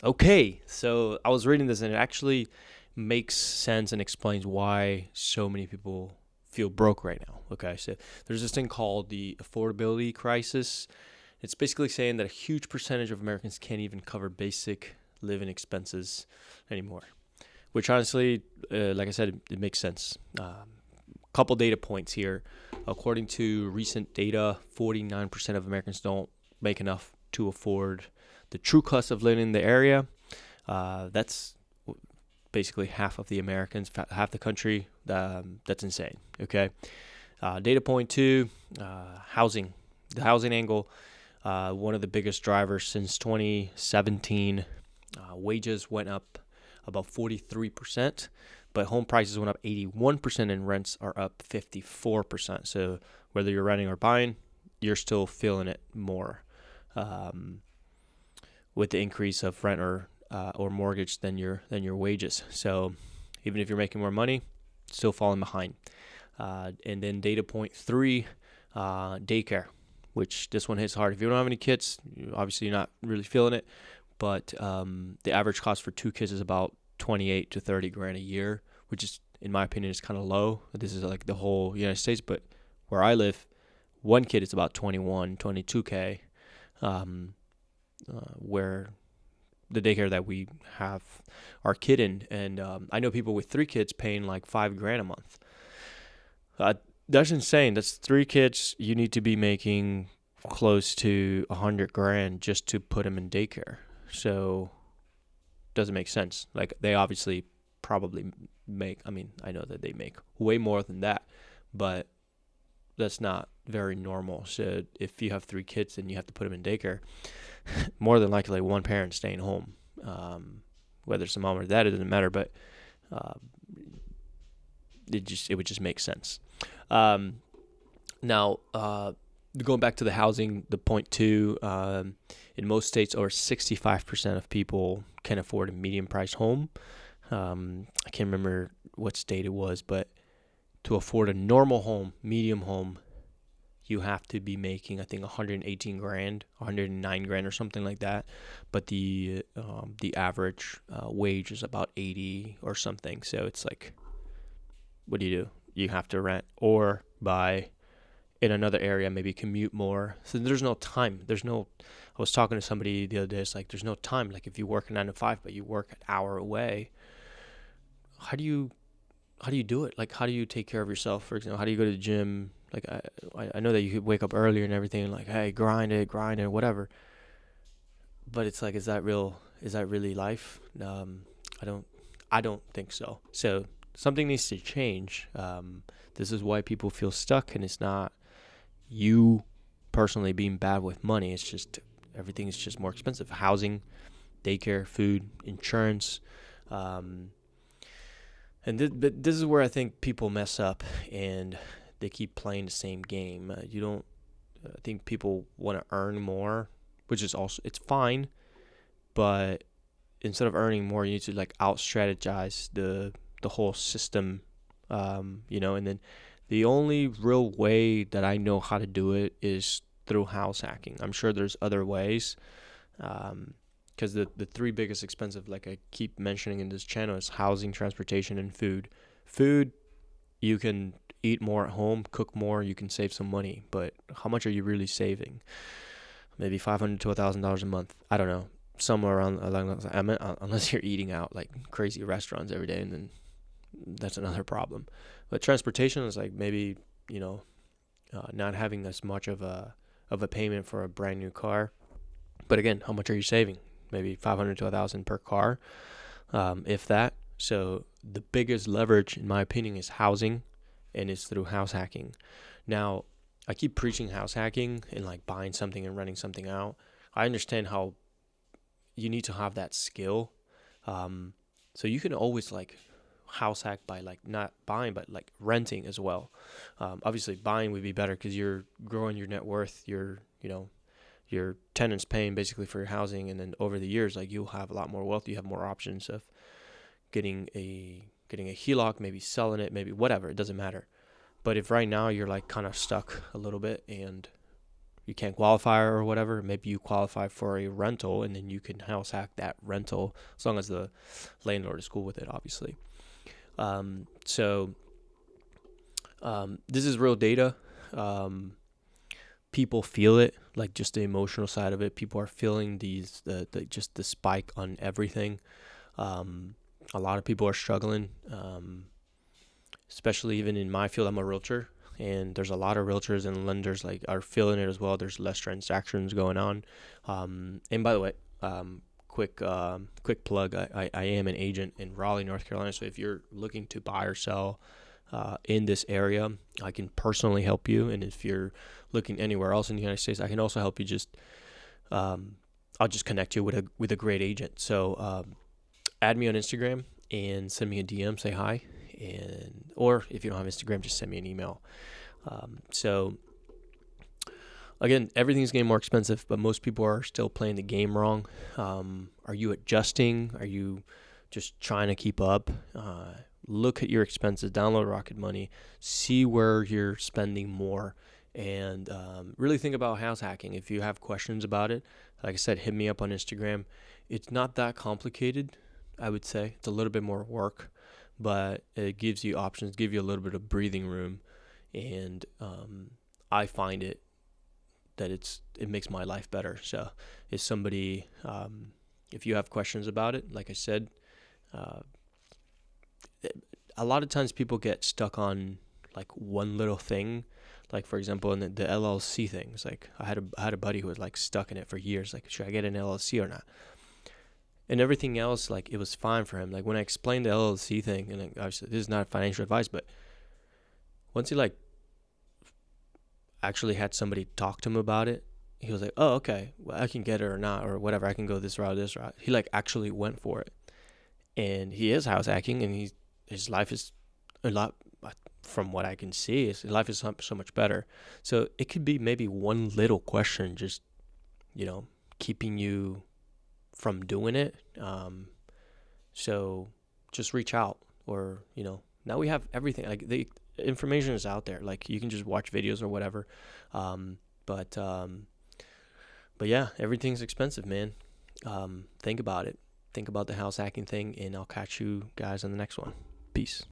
Okay, so I was reading this and it actually makes sense and explains why so many people feel broke right now. Okay, so there's this thing called the affordability crisis. It's basically saying that a huge percentage of Americans can't even cover basic living expenses anymore, which honestly, like I said, it makes sense. Couple data points here. According to recent data, 49% of Americans don't make enough to afford the true cost of living in the area. That's basically half of the Americans, half the country. That's insane. Okay. Data point two, housing. The housing angle, one of the biggest drivers since 2017. Wages went up about 43%, but home prices went up 81% and rents are up 54%. So whether you're renting or buying, you're still feeling it more um, with the increase of rent or mortgage than your wages. So even if you're making more money, still falling behind. And then data point three, daycare, which this one hits hard. If you don't have any kids, obviously you're not really feeling it. But the average cost for two kids is about 28 to 30 grand a year, which is, in my opinion, is kind of low. This is like the whole United States, but where I live, one kid is about 21, 22K, where the daycare that we have our kid in. And I know people with three kids paying like 5 grand a month. Uh, that's insane. That's three kids. You need to be making close to 100 grand just to put them in daycare. So doesn't make sense. Like they obviously probably make. I mean, I know that they make way more than that, but that's not very normal. So if you have three kids and you have to put them in daycare, more than likely one parent staying home. Whether it's a mom or dad, it doesn't matter. But uh, it would just make sense. Um, Now, going back to the housing, the point two, in most states, over 65% of people can afford a medium priced home. I can't remember what state it was, but to afford a normal home, medium home, you have to be making, I think, 118 grand, 109 grand, or something like that. But the average wage is about 80 or something. So it's like, what do? You have to rent or buy in another area, maybe commute more. So there's no time. I was talking to somebody the other day. It's like there's no time. Like if you work a 9 to 5, but you work an hour away, how do you do it? Like how do you take care of yourself? For example, how do you go to the gym? Like I know that you could wake up earlier and everything. Like hey, grind it, whatever. But it's like, is that real? Is that really life? I don't I don't think so. So something needs to change. This is why people feel stuck, and it's not you personally being bad with money. It's just everything is just more expensive. Housing, daycare, food, insurance, um, but this is where I think people mess up and they keep playing the same game. You don't. I think people want to earn more, which is also it's fine, but instead of earning more, you need to like out strategize the whole system, and then the only real way that I know how to do it is through house hacking. I'm sure there's other ways, because the three biggest expensive, like I keep mentioning in this channel, is housing, transportation, and food. Food, you can eat more at home, cook more, you can save some money, but how much are you really saving? Maybe $500 to $1,000 a month. I don't know, somewhere around along those. I mean, unless you're eating out like crazy restaurants every day, and then that's another problem. But transportation is like maybe not having as much of a payment for a brand new car. But again, how much are you saving? Maybe 500 to 1,000 per car, if that. So the biggest leverage, in my opinion, is housing, and it's through house hacking. Now, I keep preaching house hacking and like buying something and renting something out. I understand how you need to have that skill. So you can always like house hack by like not buying but like renting as well. Obviously buying would be better because you're growing your net worth. Your tenants paying basically for your housing, and then over the years like you'll have a lot more wealth. You have more options of getting a HELOC, maybe selling it, maybe whatever. It doesn't matter. But if right now you're like kind of stuck a little bit and you can't qualify or whatever, maybe you qualify for a rental, and then you can house hack that rental as long as the landlord is cool with it, obviously. So this is real data. People feel it, like just the emotional side of it. People are feeling just the spike on everything. A lot of people are struggling, especially even in my field. I'm a realtor, and there's a lot of realtors and lenders like are feeling it as well. There's less transactions going on. And by the way, quick plug. I am an agent in Raleigh, North Carolina. So if you're looking to buy or sell in this area, I can personally help you. And if you're looking anywhere else in the United States, I can also help you. I'll just connect you with a great agent. So add me on Instagram and send me a DM, say hi, or if you don't have Instagram, just send me an email. So again, everything's getting more expensive, but most people are still playing the game wrong. Are you adjusting? Are you just trying to keep up? Look at your expenses, download Rocket Money, see where you're spending more, and really think about house hacking. If you have questions about it, like I said, hit me up on Instagram. It's not that complicated, I would say. It's a little bit more work, but it gives you options, give you a little bit of breathing room, and I find it that it makes my life better. So if somebody, if you have questions about it, like I said, a lot of times people get stuck on like one little thing. Like for example, in the LLC things, like I had a buddy who was like stuck in it for years. Like, should I get an LLC or not? And everything else, like it was fine for him. Like when I explained the LLC thing, and like, obviously this is not financial advice, but once he like actually had somebody talk to him about it, he was like, oh, okay, well, I can get it or not, or whatever. I can go this route, this route. He like actually went for it, and he is house hacking, and his life is a lot, from what I can see, his life is so much better. So it could be maybe one little question, just, keeping you from doing it. So just reach out, or, now we have everything. Like the information is out there. Like you can just watch videos or whatever. But yeah, everything's expensive, man. Think about it. Think about the house hacking thing, and I'll catch you guys on the next one. Peace.